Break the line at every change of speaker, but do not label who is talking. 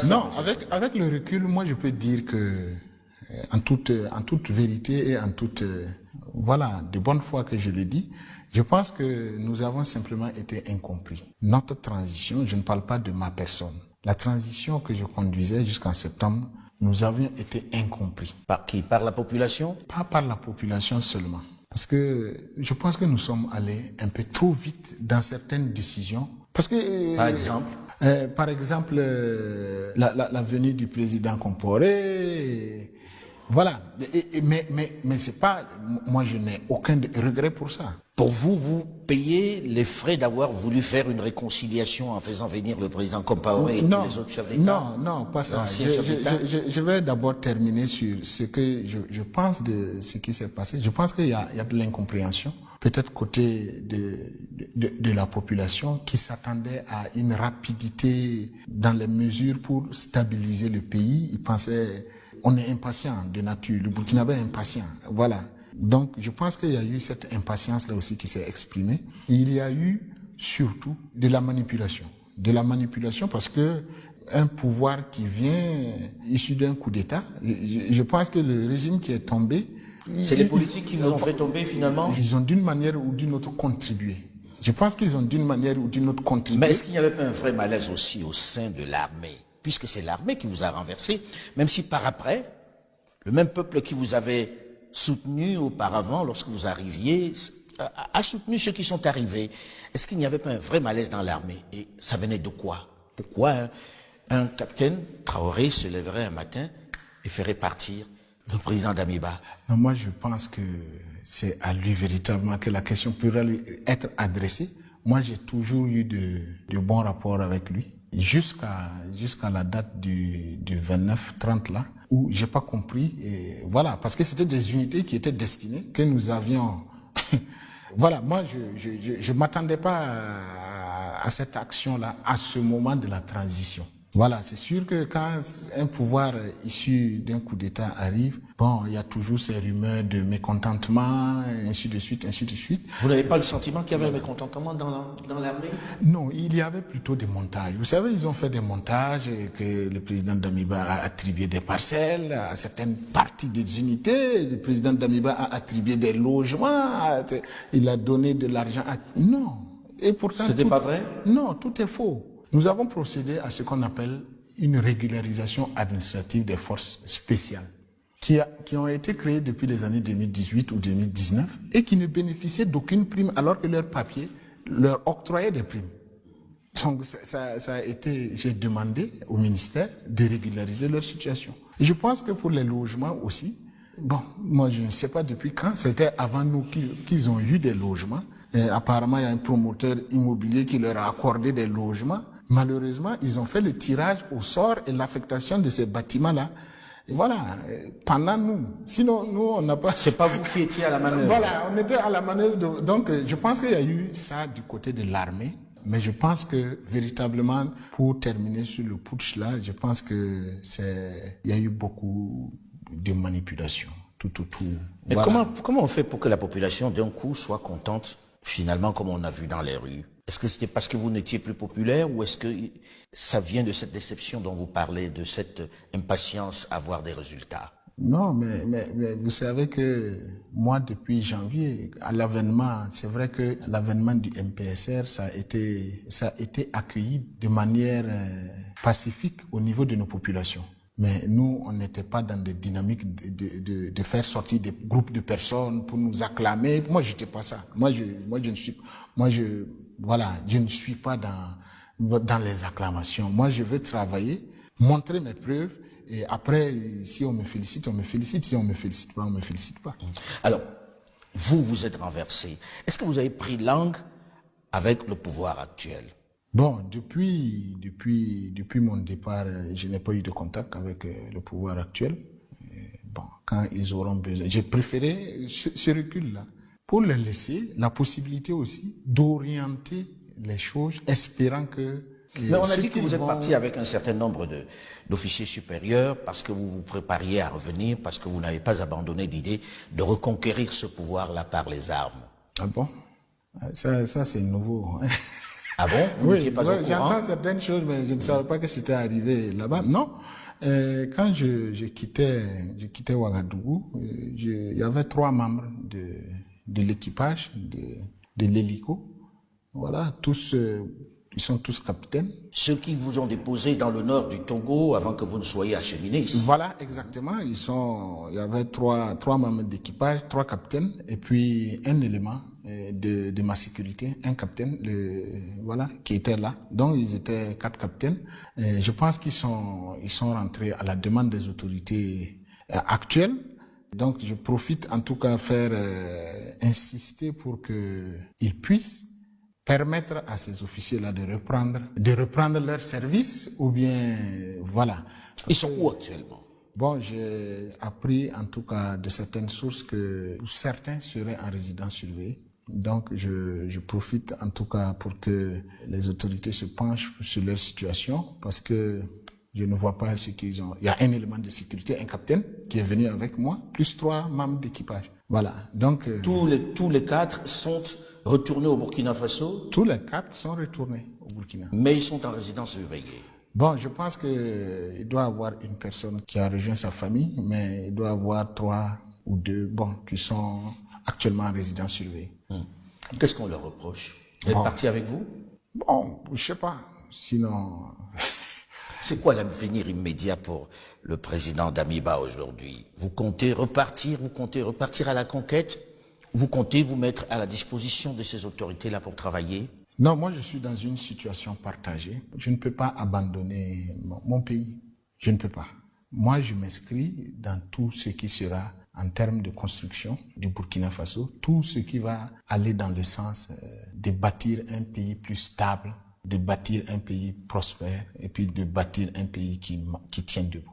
Non, avec le recul, moi je peux dire que en toute vérité et en toute voilà, de bonne foi que je le dis, je pense que nous avons simplement été incompris. Notre transition, je ne parle pas de ma personne, la transition que je conduisais jusqu'en septembre, nous avions été incompris.
Par qui? Par la population?
Pas par la population seulement. Parce que je pense que nous sommes allés un peu trop vite dans certaines décisions. Parce que, par exemple, la venue du président Compaoré, voilà. Mais c'est pas, moi je n'ai aucun regret pour ça.
Pour vous, vous payez les frais d'avoir voulu faire une réconciliation en faisant venir le président Compaoré et tous les autres chefs d'État?
Non, pas ça. Je vais d'abord terminer sur ce que je pense de ce qui s'est passé. Je pense qu'il y a de l'incompréhension, peut-être côté de la population qui s'attendait à une rapidité dans les mesures pour stabiliser le pays. Ils pensaient, on est impatient de nature, le Burkinabé est impatient, voilà. Donc, je pense qu'il y a eu cette impatience-là aussi qui s'est exprimée. Et il y a eu surtout de la manipulation. De la manipulation parce que un pouvoir qui vient issu d'un coup d'État, je pense que le régime qui est tombé...
C'est les politiques qui nous ont fait tomber finalement?
Ils ont d'une manière ou d'une autre contribué. Je pense qu'ils ont d'une manière ou d'une autre contribué.
Mais est-ce qu'il n'y avait pas un vrai malaise aussi au sein de l'armée? Puisque c'est l'armée qui vous a renversé, même si par après, le même peuple qui vous avait soutenu auparavant, lorsque vous arriviez, a soutenu ceux qui sont arrivés. Est-ce qu'il n'y avait pas un vrai malaise dans l'armée? Et ça venait de quoi? Pourquoi un capitaine Traoré se lèverait un matin et ferait partir le président d'Amiba?
Non, moi je pense que c'est à lui véritablement que la question pourrait lui être adressée. Moi j'ai toujours eu de bons rapports avec lui. Jusqu'à la date du 29-30 là, où j'ai pas compris, et voilà, parce que c'était des unités qui étaient destinées, que nous avions, voilà, moi je m'attendais pas à cette action-là, à ce moment de la transition. Voilà, c'est sûr que quand un pouvoir issu d'un coup d'État arrive, bon, il y a toujours ces rumeurs de mécontentement, ainsi de suite, ainsi de suite.
Vous n'avez pas le sentiment qu'il y avait un mécontentement dans l'armée?
Non, il y avait plutôt des montages. Vous savez, ils ont fait des montages que le président d'Amiba a attribué des parcelles à certaines parties des unités. Le président d'Amiba a attribué des logements. Il a donné de l'argent à... Non. Et pourtant...
C'était pas vrai?
Non, tout est faux. Nous avons procédé à ce qu'on appelle une régularisation administrative des forces spéciales qui ont été créées depuis les années 2018 ou 2019 et qui ne bénéficiaient d'aucune prime alors que leurs papiers leur octroyaient des primes. Donc ça a été, j'ai demandé au ministère de régulariser leur situation. Et je pense que pour les logements aussi, bon, moi je ne sais pas depuis quand, c'était avant nous qu'ils ont eu des logements. Et apparemment il y a un promoteur immobilier qui leur a accordé des logements. Malheureusement, ils ont fait le tirage au sort et l'affectation de ces bâtiments-là. Et voilà, pendant nous. Sinon, nous, on n'a pas...
C'est pas vous qui étiez à la manœuvre.
Voilà, on était à la manœuvre. Donc, je pense qu'il y a eu ça du côté de l'armée. Mais je pense que, véritablement, pour terminer sur le putsch là, je pense que il y a eu beaucoup de manipulation. Tout.
Mais
voilà.
Comment on fait pour que la population, d'un coup, soit contente, finalement, comme on a vu dans les rues? Est-ce que c'était parce que vous n'étiez plus populaire ou est-ce que ça vient de cette déception dont vous parlez, de cette impatience à voir des résultats?
Non, mais vous savez que moi, depuis janvier, à l'avènement, c'est vrai que l'avènement du MPSR, ça a été accueilli de manière pacifique au niveau de nos populations. Mais nous, on n'était pas dans des dynamiques de faire sortir des groupes de personnes pour nous acclamer. Moi, j'étais pas ça. Je ne suis pas dans les acclamations. Moi, je veux travailler, montrer mes preuves, et après, si on me félicite, on me félicite. Si on me félicite pas, on me félicite pas.
Alors, vous êtes renversé. Est-ce que vous avez pris langue avec le pouvoir actuel?
Bon, depuis mon départ, je n'ai pas eu de contact avec le pouvoir actuel. Bon, quand ils auront besoin, j'ai préféré ce recul-là pour leur laisser la possibilité aussi d'orienter les choses, espérant que...
Mais on a dit que vous êtes parti avec un certain nombre d'officiers supérieurs parce que vous vous prépariez à revenir, parce que vous n'avez pas abandonné l'idée de reconquérir ce pouvoir-là par les armes.
Ah bon? Ça c'est nouveau.
Ah bon? Vous n'étiez pas au courant?
J'entends certaines choses, mais je ne savais pas que c'était arrivé là-bas. Non. Quand je quittais Ouagadougou, il y avait 3 membres de l'équipage de l'hélico. Voilà, ils sont tous capitaines.
Ceux qui vous ont déposé dans le nord du Togo avant que vous ne soyez acheminé ici.
Voilà, exactement. Il y avait trois membres d'équipage, 3 capitaines, et puis un élément de ma sécurité, un capitaine, voilà, qui était là. Donc, ils étaient 4 capitaines. Et je pense qu'ils sont rentrés à la demande des autorités actuelles. Donc, je profite en tout cas faire insister pour qu'ils puissent permettre à ces officiers-là de reprendre leur service, ou bien, voilà.
Ils sont où actuellement?
Bon, j'ai appris en tout cas de certaines sources que certains seraient en résidence surveillée. Donc, je profite en tout cas pour que les autorités se penchent sur leur situation, parce que je ne vois pas ce qu'ils ont. Il y a un élément de sécurité, un capitaine qui est venu avec moi, plus 3 membres d'équipage. Voilà. Donc,
tous les 4 sont retournés au Burkina Faso?
Tous les 4 sont retournés au Burkina.
Mais ils sont en résidence surveillée.
Bon, je pense qu'il doit y avoir une personne qui a rejoint sa famille, mais il doit y avoir 3 ou 2, qui sont actuellement en résidence surveillée.
Qu'est-ce qu'on leur reproche? D'être partis avec vous?
Bon, je sais pas. Sinon...
C'est quoi l'avenir immédiat pour le président Damiba aujourd'hui? Vous comptez repartir à la conquête? Vous comptez vous mettre à la disposition de ces autorités-là pour travailler?
Non, moi je suis dans une situation partagée. Je ne peux pas abandonner mon pays. Je ne peux pas. Moi je m'inscris dans tout ce qui sera en termes de construction du Burkina Faso, tout ce qui va aller dans le sens de bâtir un pays plus stable, de bâtir un pays prospère et puis de bâtir un pays qui tient debout.